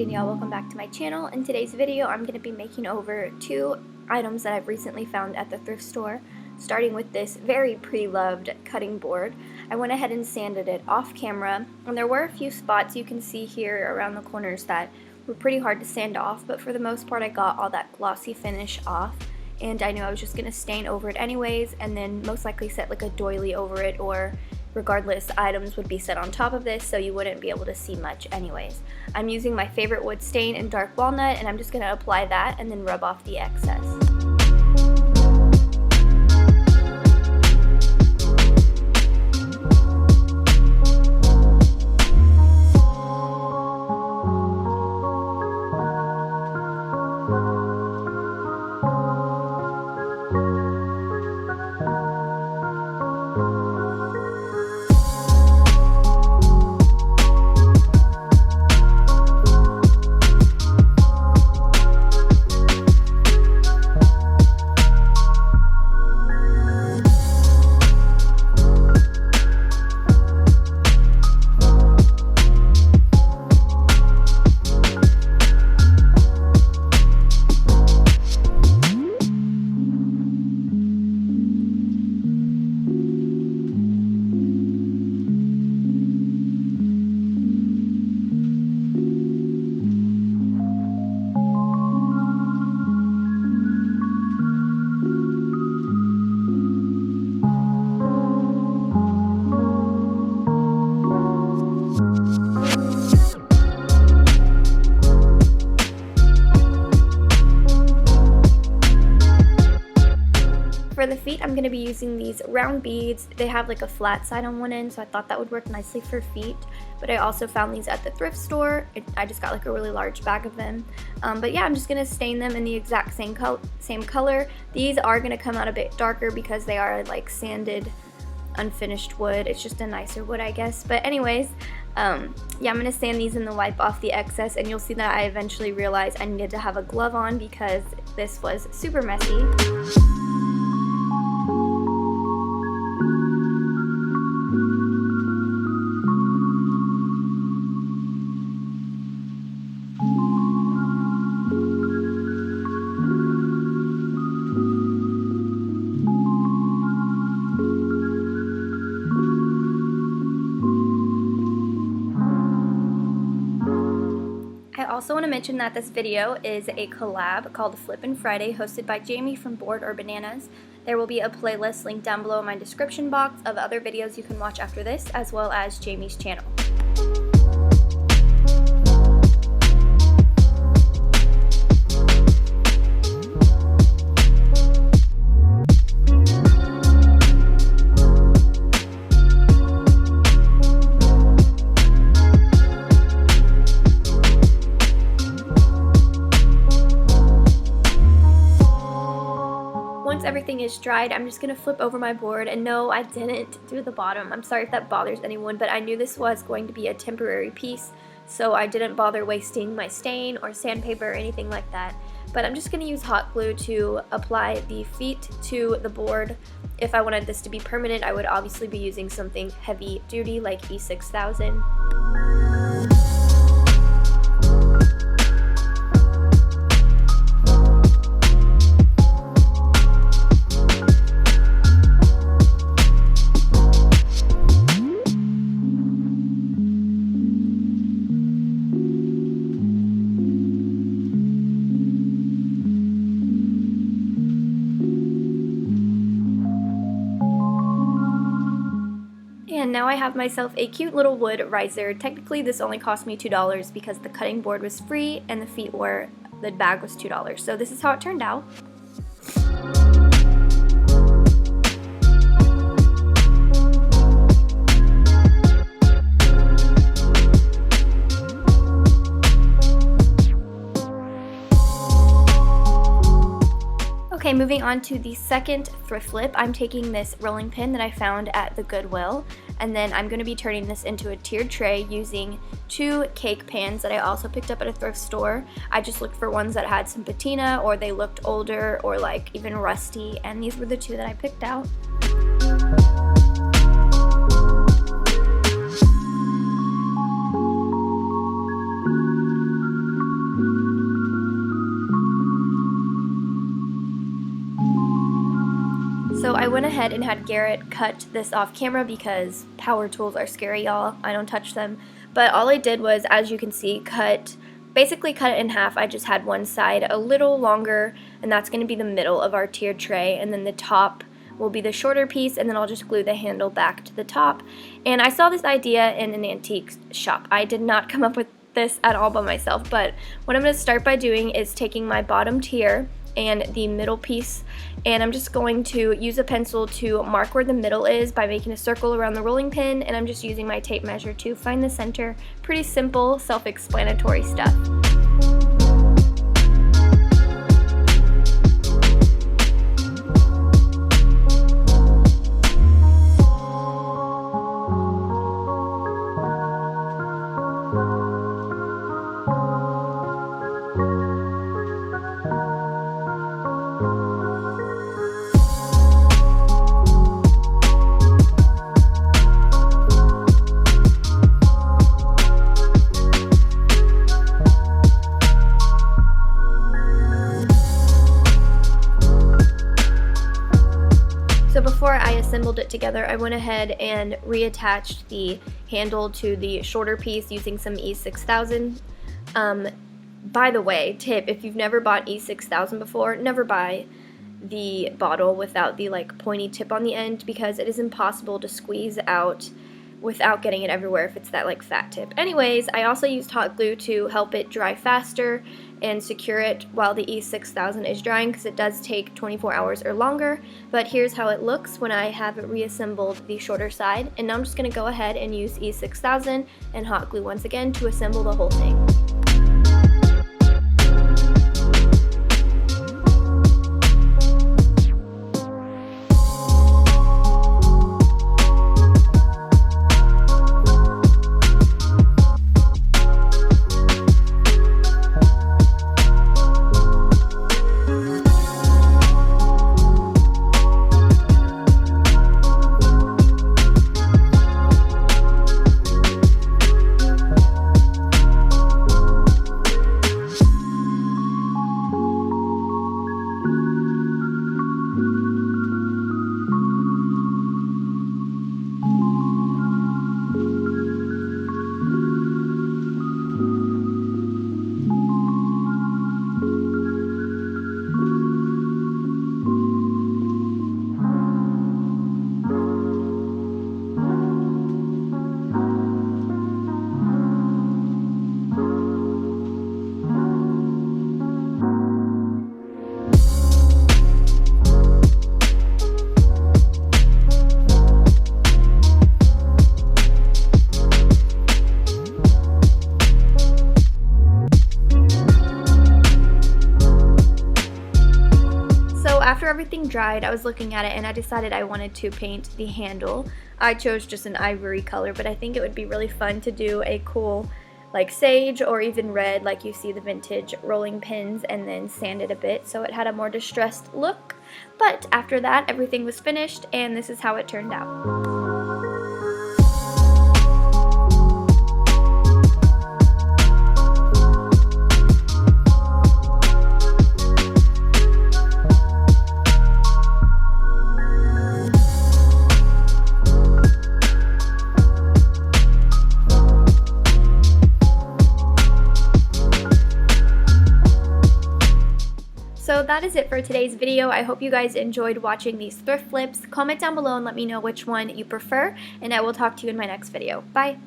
Danielle. Welcome back to my channel. In today's video, I'm going to be making over 2 items that I've recently found at the thrift store, starting with this very pre-loved cutting board. I went ahead and sanded it off camera, and there were a few spots you can see here around the corners that were pretty hard to sand off, but for the most part I got all that glossy finish off, and I knew I was just going to stain over it anyways, and then most likely set like a doily over it, or regardless, items would be set on top of this so you wouldn't be able to see much anyways. I'm using my favorite wood stain in dark walnut, and I'm just going to apply that and then rub off the excess. For the feet, I'm going to be using these round beads. They have like a flat side on one end, so I thought that would work nicely for feet. But I also found these at the thrift store. I just got like a really large bag of them. But yeah, I'm just going to stain them in the exact same color. These are going to come out a bit darker because they are like sanded, unfinished wood. It's just a nicer wood, I guess. But anyways, yeah, I'm going to sand these and then wipe off the excess, and you'll see that I eventually realized I needed to have a glove on because this was super messy. I also want to mention that this video is a collab called Flippin Friday, hosted by Jamie from Board or Bananas. There will be a playlist linked down below in my description box of other videos you can watch after this, as well as Jamie's channel. Once everything is dried, I'm just going to flip over my board, and no, I didn't do the bottom. I'm sorry if that bothers anyone, but I knew this was going to be a temporary piece, so I didn't bother wasting my stain or sandpaper or anything like that. But I'm just going to use hot glue to apply the feet to the board. If I wanted this to be permanent, I would obviously be using something heavy duty like E6000. And now I have myself a cute little wood riser. Technically this only cost me $2 because the cutting board was free and the bag was $2. So this is how it turned out. Okay, moving on to the second thrift flip. I'm taking this rolling pin that I found at the Goodwill, and then I'm going to be turning this into a tiered tray using 2 cake pans that I also picked up at a thrift store. I just looked for ones that had some patina, or they looked older, or like even rusty, and these were the 2 that I picked out. went ahead and had Garrett cut this off camera because power tools are scary, y'all. I don't touch them. But all I did was, as you can see, basically cut it in half. I just had one side a little longer, and that's going to be the middle of our tiered tray, and then the top will be the shorter piece, and then I'll just glue the handle back to the top. And I saw this idea in an antique shop. I did not come up with this at all by myself, but what I'm going to start by doing is taking my bottom tier and the middle piece, and I'm just going to use a pencil to mark where the middle is by making a circle around the rolling pin, and I'm just using my tape measure to find the center. Pretty simple, self-explanatory stuff. So before I assembled it together, I went ahead and reattached the handle to the shorter piece using some E6000. By the way, tip, if you've never bought E6000 before, never buy the bottle without the pointy tip on the end, because it is impossible to squeeze out without getting it everywhere if it's that fat tip. Anyways, I also used hot glue to help it dry faster and secure it while the E6000 is drying, because it does take 24 hours or longer. But here's how it looks when I have reassembled the shorter side. And now I'm just going to go ahead and use E6000 and hot glue once again to assemble the whole thing. After everything dried, I was looking at it and I decided I wanted to paint the handle. I chose just an ivory color, but I think it would be really fun to do a cool sage or even red, like you see the vintage rolling pins, and then sand it a bit so it had a more distressed look. But after that, everything was finished, and this is how it turned out. So that is it for today's video. I hope you guys enjoyed watching these thrift flips. Comment down below and let me know which one you prefer, and I will talk to you in my next video. Bye!